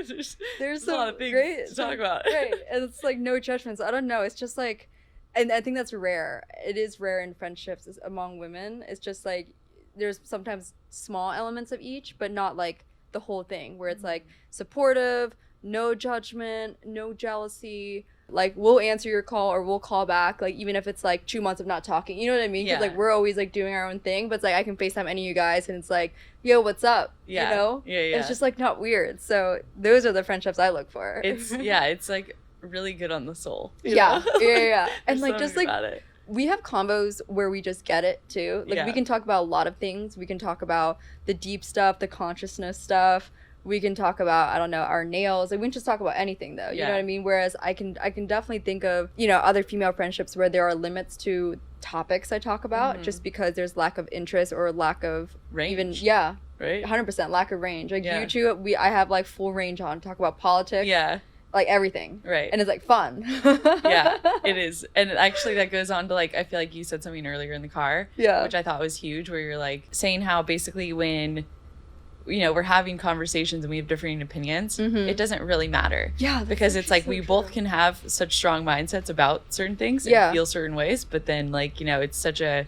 There's a lot of things to talk about. Right. And it's like no judgments. I don't know. It's just like, and I think that's rare. It is rare in friendships among women. It's just like there's sometimes small elements of each, but not like the whole thing where it's like supportive, no judgment, no jealousy. Like we'll answer your call or we'll call back, like even if it's like 2 months of not talking. You know what I mean? Because like we're always like doing our own thing, but it's like I can FaceTime any of you guys and it's like, yo, what's up? Yeah. You know? Yeah. It's just like not weird. So those are the friendships I look for. It's like really good on the soul. Yeah. And like just like we have combos where we just get it too. Like we can talk about a lot of things. We can talk about the deep stuff, the consciousness stuff. We can talk about, I don't know, our nails. Like, we can just talk about anything, though. You know what I mean? Whereas I can definitely think of, you know, other female friendships where there are limits to topics I talk about just because there's lack of interest or lack of range. Right? 100% lack of range. Like, you two, I have, like, full range on. Talk about politics. Yeah. Like, everything. Right. And it's, like, fun. Yeah, it is. And actually, that goes on to, like, I feel like you said something earlier in the car. Yeah. Which I thought was huge, where you're, like, saying how basically when, you know, we're having conversations and we have differing opinions, it doesn't really matter. Yeah. Because it's like we both can have such strong mindsets about certain things and feel certain ways, but then, like, you know, it's such a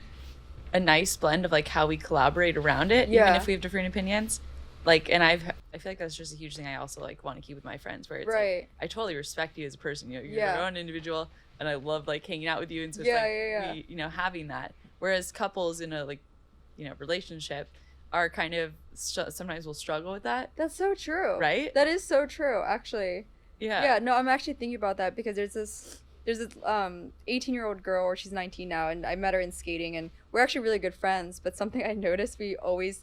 nice blend of, like, how we collaborate around it, even if we have different opinions. Like, and I feel like that's just a huge thing I also, like, want to keep with my friends, where it's like, I totally respect you as a person. You know, you're your own individual, and I love, like, hanging out with you. And so it's we, you know, having that. Whereas couples in a, like, you know, relationship are kind of sometimes will struggle with that. That's so true. Right? That is so true, actually. Yeah, no, I'm actually thinking about that because there's this 18-year-old girl, or she's 19 now, and I met her in skating, and we're actually really good friends, but something I noticed, we always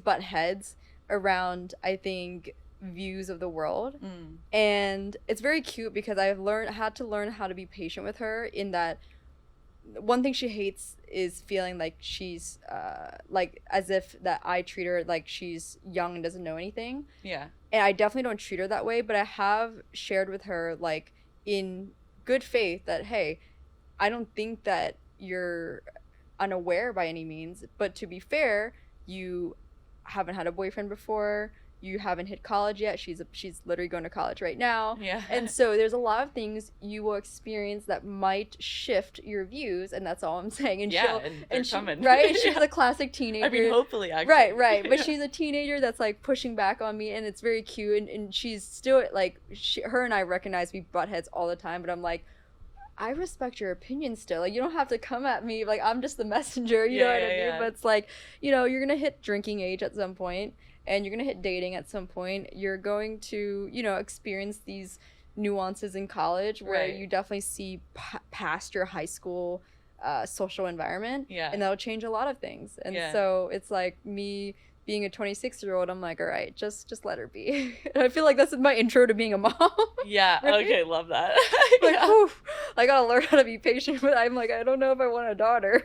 butt heads around, I think, views of the world. And it's very cute because I've had to learn how to be patient with her, in that one thing she hates is feeling like she's like as if that I treat her like she's young and doesn't know anything. Yeah. And I definitely don't treat her that way, but I have shared with her, like, in good faith, that, hey, I don't think that you're unaware by any means, but to be fair, you haven't had a boyfriend before, you haven't hit college yet. She's literally going to college right now. Yeah. And so there's a lot of things you will experience that might shift your views, and that's all I'm saying. And yeah, and they're coming. Right? She's a classic teenager. I mean, hopefully, actually. Right. But she's a teenager that's like pushing back on me, and it's very cute. And she's still like, her and I recognize we butt heads all the time, but I'm like, I respect your opinion still. Like, you don't have to come at me. Like, I'm just the messenger. You know what I mean? Yeah. But it's like, you know, you're going to hit drinking age at some point, and you're going to hit dating at some point. You're going to, you know, experience these nuances in college where you definitely see past your high school social environment. Yeah. And that'll change a lot of things. And so it's like me being a 26-year-old, I'm like, all right, just let her be. And I feel like that's my intro to being a mom. Yeah. Right? Okay. Love that. Like, oof, I gotta learn how to be patient, but I'm like, I don't know if I want a daughter.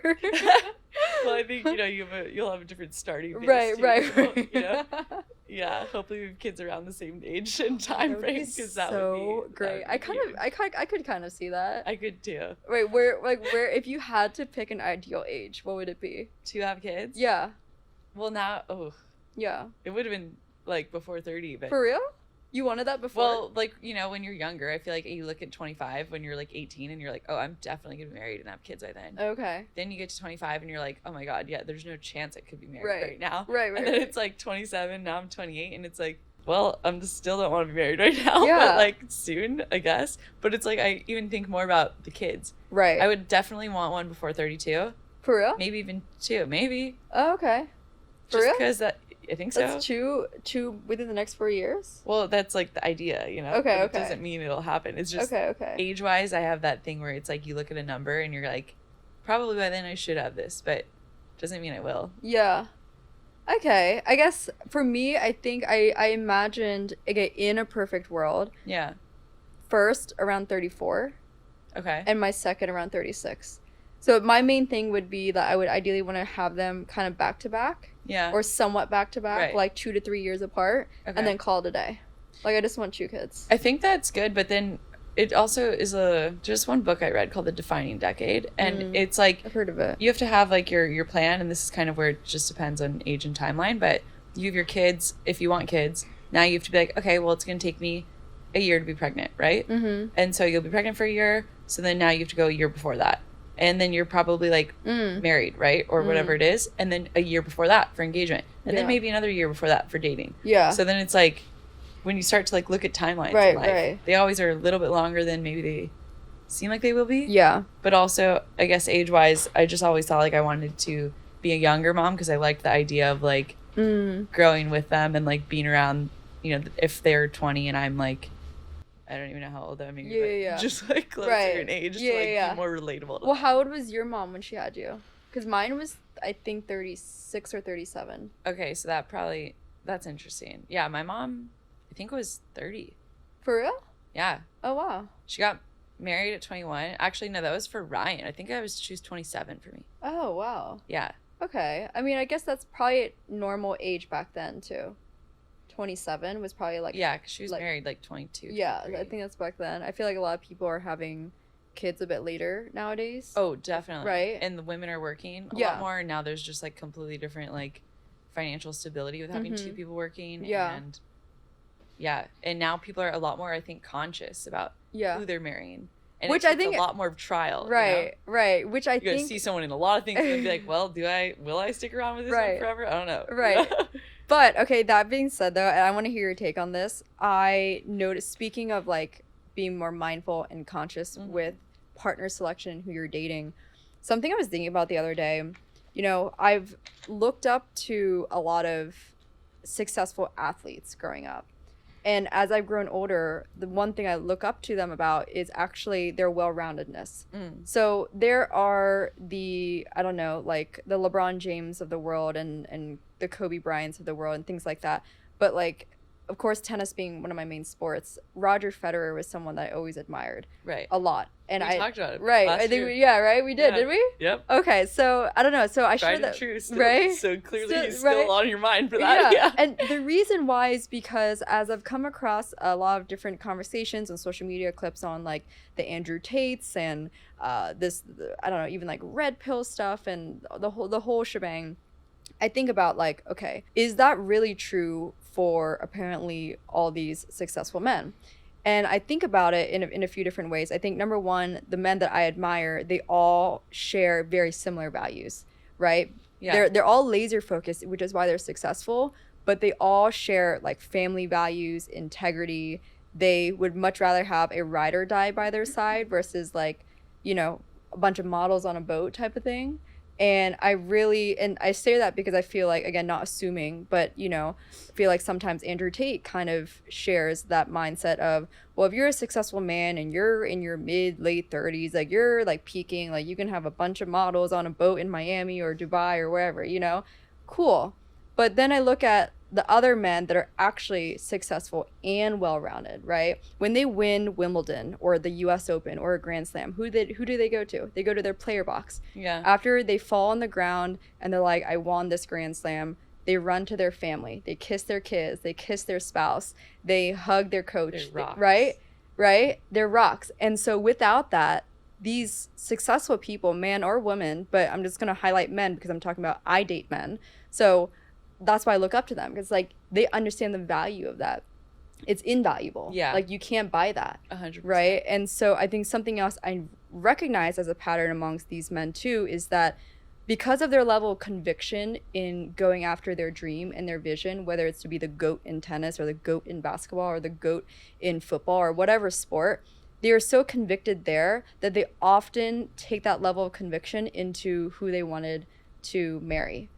Well, I think, you know, you'll have a different starting base. Right. You know? Yeah. Hopefully we have kids around the same age and time frame, because that would be great. I could kind of see that. I could too. Wait, where if you had to pick an ideal age, what would it be? To have kids? Yeah. Well, now, yeah. It would have been like before 30, but for real? You wanted that before? Well, like, you know, when you're younger, I feel like you look at 25 when you're like 18 and you're like, oh, I'm definitely gonna be married and have kids by then. Okay. Then you get to 25 and you're like, oh my god, yeah, there's no chance I could be married right now. Right. And then it's like 27, now I'm 28, and it's like, well, I'm just still don't want to be married right now. Yeah. But like soon, I guess. But it's like, I even think more about the kids. Right. I would definitely want one before 32. For real? Maybe even 2. Maybe. Oh, okay. For just real? because I think so. That's two within the next 4 years? Well, that's like the idea, you know? Okay. It doesn't mean it'll happen. It's just okay. Age-wise, I have that thing where it's like you look at a number and you're like, probably by then I should have this, but doesn't mean I will. Yeah. Okay. I guess for me, I think I imagined, okay, in a perfect world. Yeah. First, around 34. Okay. And my second, around 36. So my main thing would be that I would ideally want to have them kind of back to back. Yeah. Or somewhat back to back, like 2 to 3 years apart, and then call it a day. Like, I just want 2 kids. I think that's good, but then it also is just one book I read called The Defining Decade, and it's like, I've heard of it. You have to have like your plan, and this is kind of where it just depends on age and timeline, but you have your kids, if you want kids, now you have to be like, okay, well, it's going to take me a year to be pregnant, right? Mm-hmm. And so you'll be pregnant for a year, so then now you have to go a year before that. And then you're probably like married, right? Or whatever it is. And then a year before that for engagement. And then maybe another year before that for dating. Yeah. So then it's like, when you start to like look at timelines in life, they always are a little bit longer than maybe they seem like they will be. Yeah. But also, I guess age-wise, I just always thought like I wanted to be a younger mom because I liked the idea of like growing with them and like being around, you know, if they're 20 and I'm like, I don't even know how old I'm. Maybe just like closer in age, to like be more relatable. Well, how old was your mom when she had you? Because mine was, I think, 36 or 37. Okay, so that's interesting. Yeah, my mom, I think, was 30. For real? Yeah. Oh, wow. She got married at 21. Actually, no, that was for Ryan. I think she was 27 for me. Oh, wow. Yeah. Okay. I mean, I guess that's probably normal age back then, too. 27 was probably like... Yeah, because she was married like 22. Yeah, 23. I think that's back then. I feel like a lot of people are having kids a bit later nowadays. Oh, definitely. Right? And the women are working a lot more, and now there's just like completely different like financial stability with having 2 people working. Yeah. And yeah, and now people are a lot more, I think, conscious about who they're marrying. And which I think a lot more trial. Right, you know? right. Which I think... You see someone in a lot of things and be like, well, will I stick around with this one forever? I don't know. Right. But, okay, that being said, though, and I want to hear your take on this, I noticed, speaking of, like, being more mindful and conscious with partner selection and who you're dating, something I was thinking about the other day, you know, I've looked up to a lot of successful athletes growing up. And as I've grown older, the one thing I look up to them about is actually their well-roundedness. So there are I don't know, like the LeBron James of the world and the Kobe Bryants of the world and things like that. But like, of course, tennis being one of my main sports, Roger Federer was someone that I always admired. Right. A lot. And we talked about it. Right. Last I think year. right? We did we? Yep. Okay, so I don't know. So I shared that. True, still, right? So clearly he's still on your mind for that. Yeah. And the reason why is because as I've come across a lot of different conversations and social media clips on like the Andrew Tates and I don't know, even like red pill stuff and the whole shebang, I think about like, okay, is that really true for apparently all these successful men. And I think about it in a few different ways. I think number one, the men that I admire, they all share very similar values, right? Yeah. They're all laser focused, which is why they're successful, but they all share like family values, integrity. They would much rather have a ride or die by their side versus like, you know, a bunch of models on a boat type of thing. And I say that because I feel like, again, not assuming, but, you know, I feel like sometimes Andrew Tate kind of shares that mindset of, well, if you're a successful man and you're in your late 30s, like you're like peaking, like you can have a bunch of models on a boat in Miami or Dubai or wherever, you know, cool. But then I look at the other men that are actually successful and well-rounded, right? When they win Wimbledon or the US Open or a Grand Slam, who do they go to? They go to their player box. Yeah. After they fall on the ground and they're like, I won this Grand Slam, they run to their family. They kiss their kids. They kiss their spouse. They hug their coach. They're rocks. Right? They're rocks. And so without that, these successful people, man or woman, but I'm just going to highlight men because I'm talking about I date men. So that's why I look up to them, because like they understand the value of that. It's invaluable. Yeah. Like you can't buy that. 100%. Right. And so I think something else I recognize as a pattern amongst these men too is that because of their level of conviction in going after their dream and their vision, whether it's to be the GOAT in tennis or the GOAT in basketball or the GOAT in football or whatever sport, they are so convicted there that they often take that level of conviction into who they wanted to marry.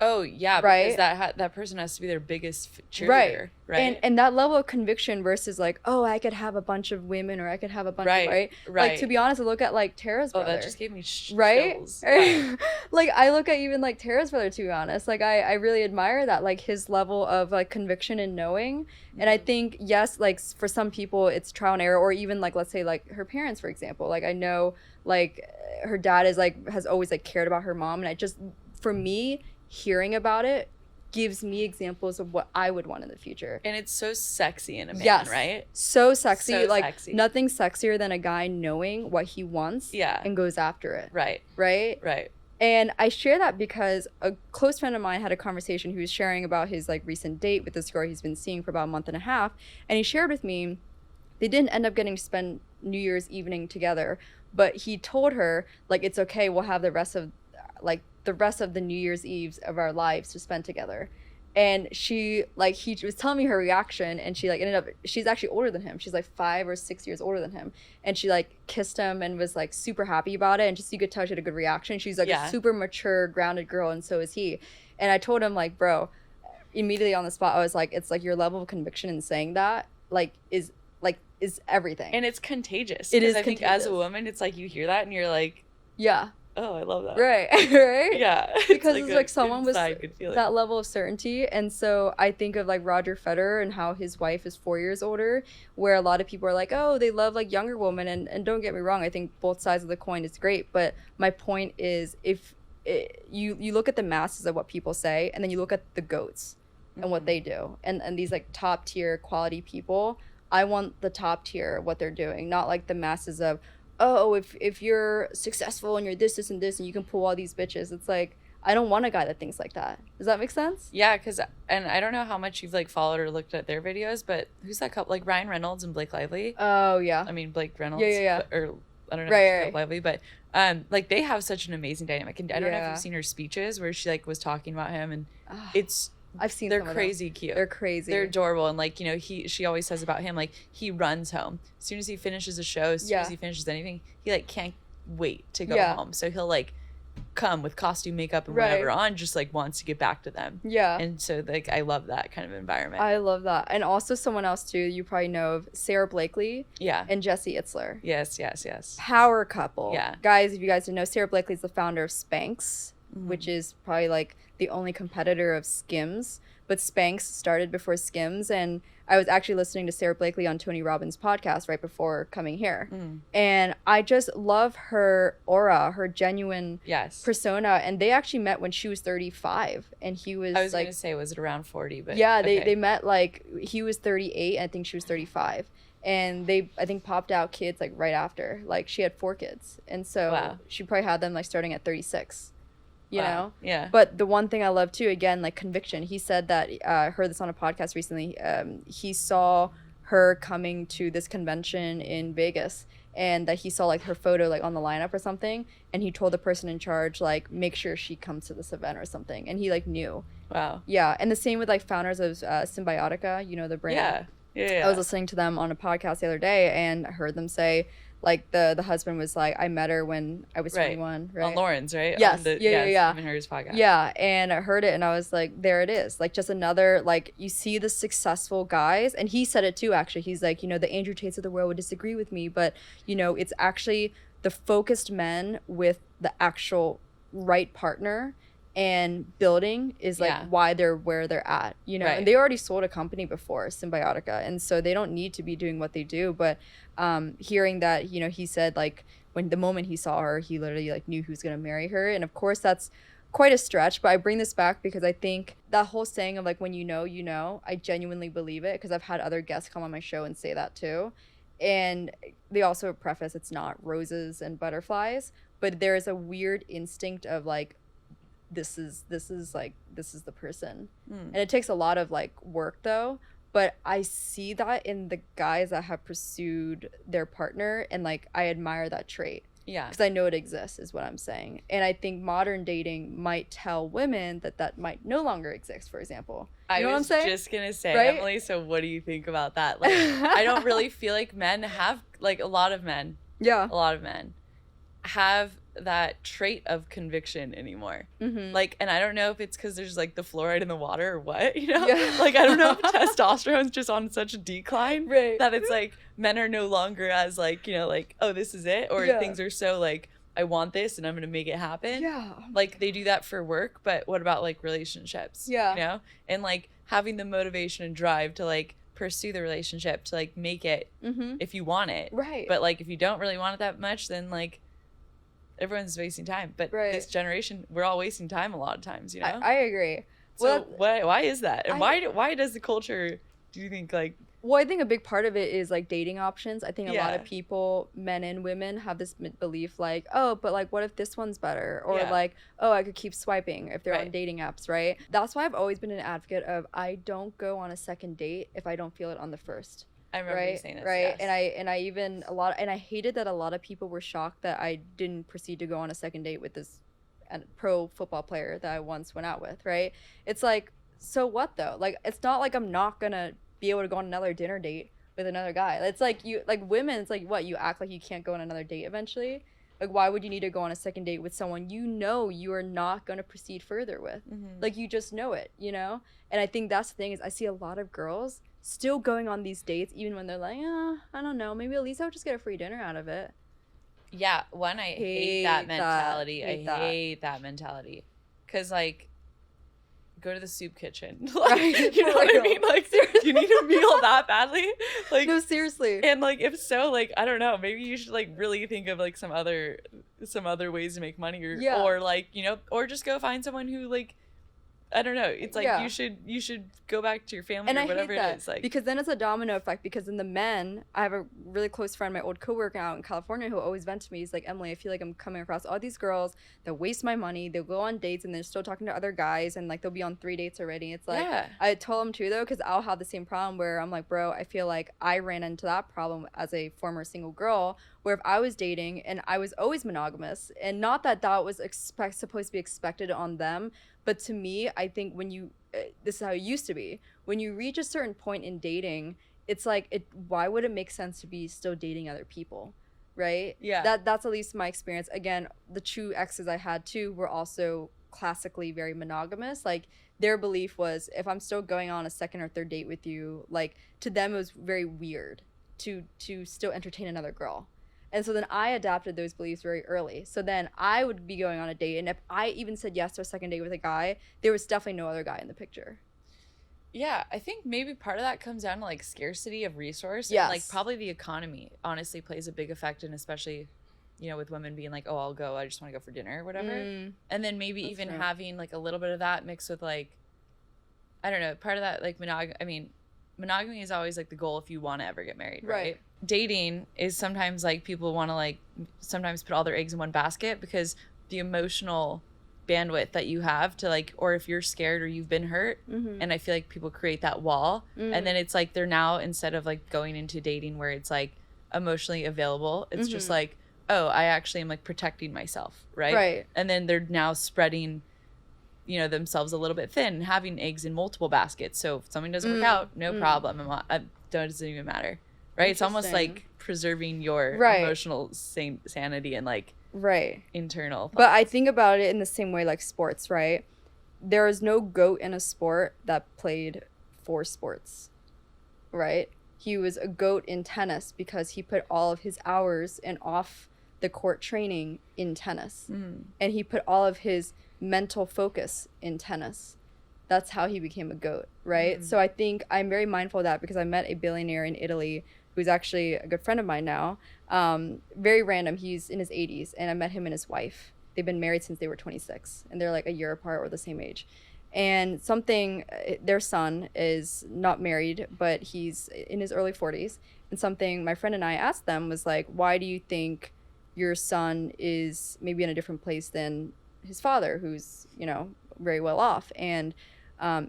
Oh, yeah, right? Because that person has to be their biggest cheerleader, right? And that level of conviction versus like, oh, I could have a bunch of women or I could have a bunch of, right? Like, to be honest, I look at like Tara's brother. Oh, that just gave me chills. Right? Like, I look at even like Tara's brother, to be honest. Like, I really admire that, like his level of like conviction and knowing. And I think, yes, like for some people it's trial and error, or even like, let's say like her parents, for example. Like I know like her dad is like, has always like cared about her mom. And I just, for me, hearing about it gives me examples of what I would want in the future. And it's so sexy in a man, yes. right? So sexy. So like sexy. Nothing sexier than a guy knowing what he wants and goes after it. Right. And I share that because a close friend of mine had a conversation. He was sharing about his like recent date with this girl he's been seeing for about a month and a half. And he shared with me, they didn't end up getting to spend New Year's evening together, but he told her like, it's okay. We'll have the rest of the New Year's Eves of our lives to spend together. And she like, he was telling me her reaction, and she like ended up, she's actually older than him. She's like 5 or 6 years older than him. And she like kissed him and was like super happy about it. And just, you could tell she had a good reaction. She's like a super mature, grounded girl. And so is he. And I told him like, bro, immediately on the spot, I was like, it's like your level of conviction in saying that is everything. And it's contagious. It is I think contagious. As a woman, it's like you hear that and you're like, yeah. Oh, I love that. Right. Yeah. Because it's like someone with that level of certainty. And so I think of like Roger Federer and how his wife is 4 years older, where a lot of people are like, oh, they love like younger women. And don't get me wrong, I think both sides of the coin is great. But my point is, if you look at the masses of what people say, and then you look at the GOATs and what they do, and these like top tier quality people, I want the top tier, what they're doing, not like the masses of, oh, if you're successful and you're this and this and you can pull all these bitches. It's like, I don't want a guy that thinks like that. Does that make sense? Yeah, and I don't know how much you've like followed or looked at their videos, but who's that couple, like Ryan Reynolds and Blake Lively? Oh yeah. I mean Blake Reynolds. Yeah. Or I don't know right. Blake Lively, but like they have such an amazing dynamic. And I don't know if you've seen her speeches where she like was talking about him, and I've seen they're crazy cute. They're crazy. They're adorable. And like, you know, she always says about him, like he runs home. As soon as he finishes a show, as soon as he finishes anything, he like can't wait to go home. So he'll like come with costume, makeup, and whatever on, just like wants to get back to them. Yeah. And so like I love that kind of environment. I love that. And also someone else too, you probably know of, Sarah Blakely. Yeah. And Jesse Itzler. Yes. Power couple. Yeah. Guys, if you guys don't know, Sarah Blakely is the founder of Spanx, which is probably like the only competitor of Skims. But Spanx started before Skims, and I was actually listening to Sarah Blakely on Tony Robbins' podcast right before coming here. And I just love her aura, her genuine persona. And they actually met when she was 35, and he was I was like, going to say, was it around 40? But yeah, they met like, he was 38, and I think she was 35. And they, I think, popped out kids like right after. Like she had 4 kids. And so she probably had them like starting at 36. you know? Yeah. But the one thing I love too, again, like conviction, he said that, I heard this on a podcast recently, he saw her coming to this convention in Vegas, and that he saw like her photo like on the lineup or something, and he told the person in charge like make sure she comes to this event or something, and he like knew. Wow. Yeah, and the same with like founders of Symbiotica, you know, the brand. Yeah. I was listening to them on a podcast the other day and I heard them say like the husband was like, I met her when I was 21, right? On Lauren's, right? Yes. On the, Yeah. Him and Hers podcast. Yeah, and I heard it and I was like, there it is. Like just another, like you see the successful guys, and he said it too actually. He's like, you know, the Andrew Tates of the world would disagree with me, but you know, it's actually the focused men with the actual right partner and building is like why they're where they're at, you know. And they already sold a company before, Symbiotica, and so they don't need to be doing what they do. But hearing that, you know, he said like when the moment he saw her, he literally like knew who's gonna marry her. And of course that's quite a stretch, but I bring this back because I think that whole saying of like when you know, I genuinely believe it, because I've had other guests come on my show and say that too. And they also preface it's not roses and butterflies, but there is a weird instinct of like this is the person. And it takes a lot of like work though, but I see that in the guys that have pursued their partner, and like I admire that trait. Yeah, because I know it exists is what I'm saying. And I think modern dating might tell women that might no longer exist, for example. You know what I'm saying? I was just gonna say, right? Emily, so what do you think about that? Like I don't really feel like men have, like a lot of men have that trait of conviction anymore. Like, and I don't know if it's because there's like the fluoride in the water or what, you know. Like I don't know if testosterone's just on such a decline that it's like men are no longer as like, you know, like, oh, this is it, or things are so like, I want this and I'm gonna make it happen. Like they do that for work, but what about like relationships? You know, and like having the motivation and drive to like pursue the relationship, to like make it if you want it, but like if you don't really want it that much, then like everyone's wasting time. But this generation, we're all wasting time a lot of times, you know. I agree. So why is that, and why does the culture, do you think, like, well, I think a big part of it is like dating options. I think a lot of people, men and women, have this belief like, oh, but like what if this one's better, or like, oh, I could keep swiping if they're on dating apps, right? That's why I've always been an advocate of I don't go on a second date if I don't feel it on the first. I remember you saying this, right? And I even and I hated that a lot of people were shocked that I didn't proceed to go on a second date with this pro football player that I once went out with, right? It's like, so what though? Like, it's not like I'm not gonna be able to go on another dinner date with another guy. It's like you, like women, it's like what, you act like you can't go on another date eventually? Like, why would you need to go on a second date with someone you know you are not going to proceed further with? Like, you just know it, you know? And I think that's the thing, is I see a lot of girls still going on these dates even when they're like, I don't know, maybe at least I'll just get a free dinner out of it. Yeah, one, I hate that mentality. I hate that mentality. Because, like, go to the soup kitchen. Like, you know what I mean? Like, do you need a meal that badly? Like, no, seriously. And like, if so, like, I don't know, maybe you should like really think of like some other ways to make money, or like, you know, or just go find someone who, like, I don't know, it's like you should go back to your family, and or whatever it is, like, because then it's a domino effect. Because then the men, I have a really close friend, my old coworker out in California, who always vent to me. He's like, Emily, I feel like I'm coming across all these girls that waste my money. They'll go on dates and they're still talking to other guys, and like they'll be on 3 dates already. It's like, I told him too though, because I'll have the same problem where I'm like, bro, I feel like I ran into that problem as a former single girl, where if I was dating and I was always monogamous, and not that was supposed to be expected on them, but to me, I think when you, this is how it used to be, when you reach a certain point in dating, it's like, why would it make sense to be still dating other people, right? Yeah. That's at least my experience. Again, the true exes I had too were also classically very monogamous. Like, their belief was, if I'm still going on a second or third date with you, like, to them it was very weird to still entertain another girl. And so then I adapted those beliefs very early. So then I would be going on a date, and if I even said yes to a second date with a guy, there was definitely no other guy in the picture. Yeah, I think maybe part of that comes down to like scarcity of resource. Yes. And like probably the economy honestly plays a big effect, and especially, you know, with women being like, oh, I'll go, I just want to go for dinner or whatever. And then maybe that's even true. Having like a little bit of that mixed with like, I don't know, part of that like monogamy is always like the goal if you want to ever get married, right? Dating is sometimes like people want to like sometimes put all their eggs in one basket, because the emotional bandwidth that you have to like, or if you're scared or you've been hurt, and I feel like people create that wall, and then it's like they're now, instead of like going into dating where it's like emotionally available, it's just like, oh, I actually am like protecting myself, right? And then they're now spreading, you know, themselves a little bit thin and having eggs in multiple baskets. So if something doesn't work out, no problem. Doesn't even matter, right? It's almost like preserving your emotional sanity and like internal thoughts. But I think about it in the same way like sports, right? There is no GOAT in a sport that played 4 sports, right? He was a GOAT in tennis because he put all of his hours and off the court training in tennis, and he put all of his mental focus in tennis. That's how he became a GOAT, right? So I think I'm very mindful of that because I met a billionaire in Italy who's actually a good friend of mine now. Very random. He's in his 80s, and I met him and his wife. They've been married since they were 26, and they're like a year apart or the same age. And their son is not married, but he's in his early 40s. And something my friend and I asked them was like, why do you think your son is maybe in a different place than his father, who's, you know, very well off and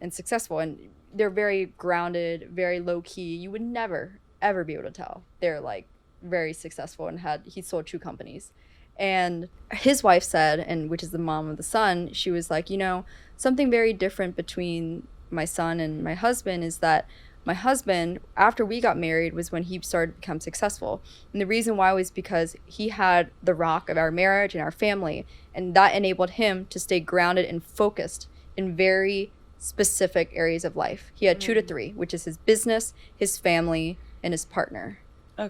successful? And they're very grounded, very low key. You would never, ever be able to tell. They're like very successful and he sold 2 companies. And his wife said, and which is the mom of the son, she was like, you know, something very different between my son and my husband is that my husband, after we got married, was when he started to become successful. And the reason why was because he had the rock of our marriage and our family, and that enabled him to stay grounded and focused in very specific areas of life. He had 2 to 3, which is his business, his family, and his partner,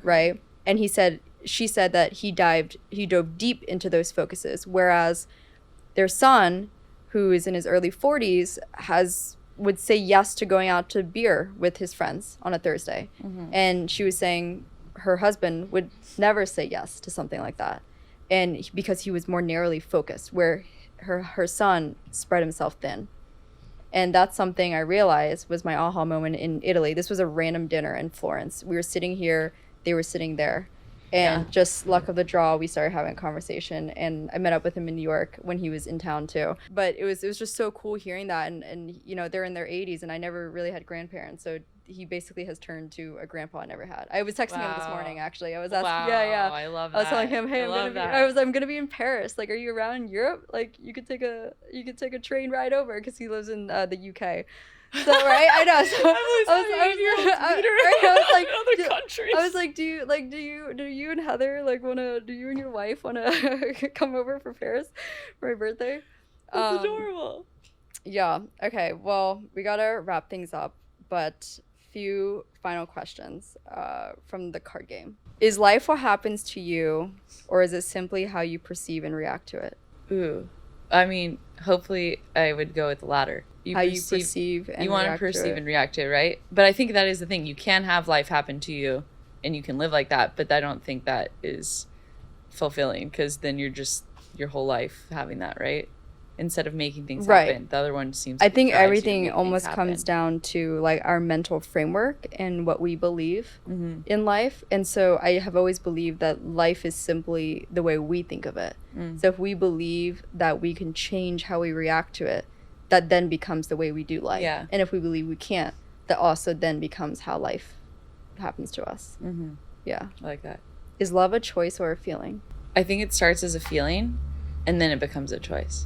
right? And she said that he dove deep into those focuses, whereas their son, who is in his early 40s, would say yes to going out to beer with his friends on a Thursday. And she was saying her husband would never say yes to something like that, and because he was more narrowly focused, where her son spread himself thin. And that's something I realized was my aha moment in Italy. This was a random dinner in Florence. We were sitting here, they were sitting there. And just luck of the draw, we started having a conversation. And I met up with him in New York when he was in town too. But it was just so cool hearing that. And you know, they're in their 80s, and I never really had grandparents. So he basically has turned to a grandpa I never had. I was texting him this morning, actually. I was asking, I love that. I was telling him, hey, I'm gonna be in Paris. Like, are you around in Europe? Like, you could take a train ride over, because he lives in the UK. So right, I know. So I was like, do you and Heather like do you and your wife wanna come over for Paris for my birthday? That's adorable. Yeah. Okay. Well, we gotta wrap things up, but few final questions from the card game. Is life what happens to you, or is it simply how you perceive and react to it? Ooh, I mean, hopefully I would go with the latter. You want to perceive and react to it, right? But I think that is the thing. You can have life happen to you, and you can live like that. But I don't think that is fulfilling, because then you're just your whole life having that, right? Instead of making things happen. The other one seems I think everything almost comes down to like our mental framework and what we believe in life. And so I have always believed that life is simply the way we think of it. So if we believe that we can change how we react to it, that then becomes the way we do life. And if we believe we can't, that also then becomes how life happens to us. Yeah. I like that. Is love a choice or a feeling? I think it starts as a feeling, and then it becomes a choice.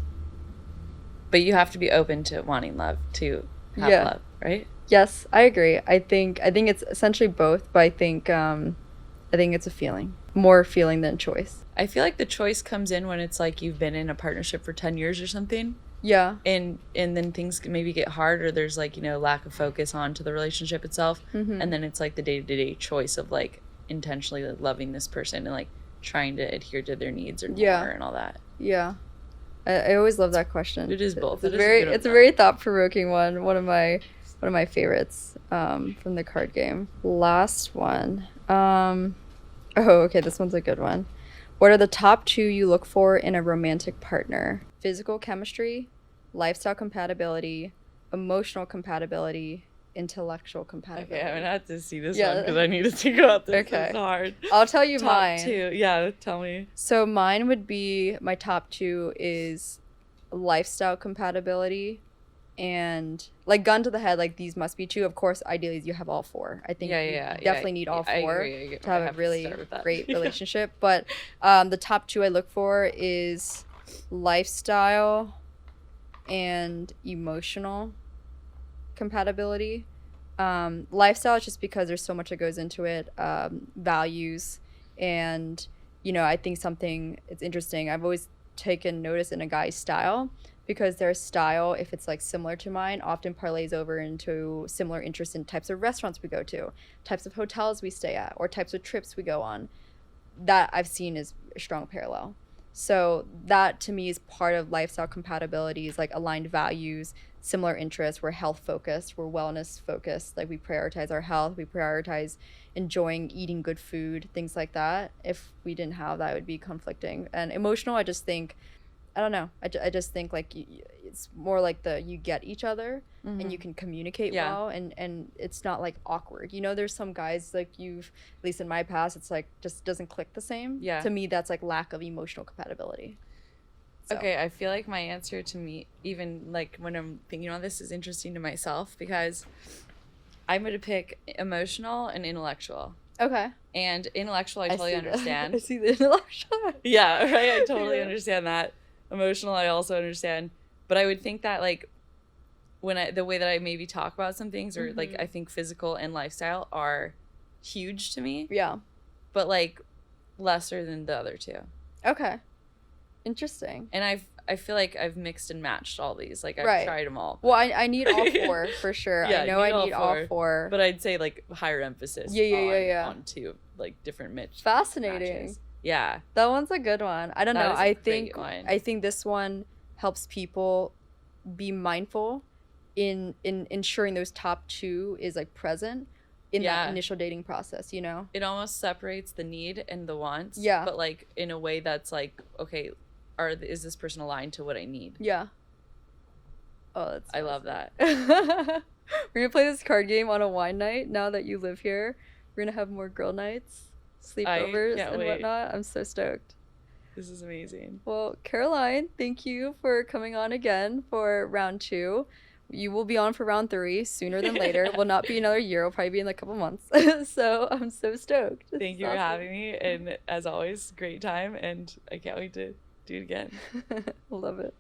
But you have to be open to wanting love to have love, right? Yes, I agree. I think it's essentially both, but I think it's a feeling. More feeling than choice. I feel like the choice comes in when it's like you've been in a partnership for 10 years or something. Yeah. And then things maybe get hard, or there's like, you know, lack of focus onto the relationship itself. And then it's like the day-to-day choice of like intentionally like, loving this person and like trying to adhere to their needs or more and all that. Yeah. I always love that question. It is both. It's a very thought-provoking one. One of my favorites from the card game. Last one. Okay, this one's a good one. What are the top 2 you look for in a romantic partner? Physical chemistry, lifestyle compatibility, emotional compatibility, intellectual compatibility. Okay, I'm gonna have to see this one because I need to think about this. Okay. It's hard. I'll tell you top mine. 2. Yeah, tell me. So mine would be, my top 2 is lifestyle compatibility, and like gun to the head, like these must be two. Of course, ideally you have all four. I think you definitely need all I four agree. to have a really great relationship. But the top two I look for is lifestyle and emotional compatibility. Lifestyle is just because there's so much that goes into it, values, and I think it's interesting. I've always taken notice in a guy's style, because their style, if it's like similar to mine, often parlays over into similar interests in types of restaurants we go to, types of hotels we stay at, or types of trips we go on. That I've seen is a strong parallel. So that to me is part of lifestyle compatibility, is like aligned values, similar interests. We're health focused, we're wellness focused. Like we prioritize our health, we prioritize enjoying eating good food, things like that. If we didn't have that, it would be conflicting. And emotional, I just think, I don't know. I just think like it's more like you get each other, and you can communicate well, and it's not like awkward. There's some guys like at least in my past, it's like just doesn't click the same. Yeah. To me, that's like lack of emotional compatibility. So. Okay, I feel like my answer to me, even like when I'm thinking on this, is interesting to myself, because I'm going to pick emotional and intellectual. Okay. And intellectual, I totally understand. I see the intellectual. Yeah, right? I totally understand that. Emotional, I also understand. But I would think that like the way that I maybe talk about some things, or like I think physical and lifestyle are huge to me. Yeah. But like lesser than the other two. Okay. Interesting. And I feel like I've mixed and matched all these. Like I've tried them all. Well, I need all four for sure. Yeah, I know I need all four. But I'd say like higher emphasis on two like different Fascinating. Matches. Yeah. That one's a good one. I don't know. I think this one helps people be mindful in ensuring those top two is like present in that initial dating process, It almost separates the need and the wants. Yeah. But like in a way that's like, okay, is this person aligned to what I need? Yeah. Oh, I love that. We're gonna play this card game on a wine night now that you live here. We're gonna have more girl nights, sleepovers, and whatnot. I'm so stoked. This is amazing. Well, Caroline, thank you for coming on again for round 2. You will be on for round 3 sooner than later. It will not be another year. It'll probably be in a couple months. So I'm so stoked. Thank you for having me. And as always, great time. And I can't wait to do it again. Love it.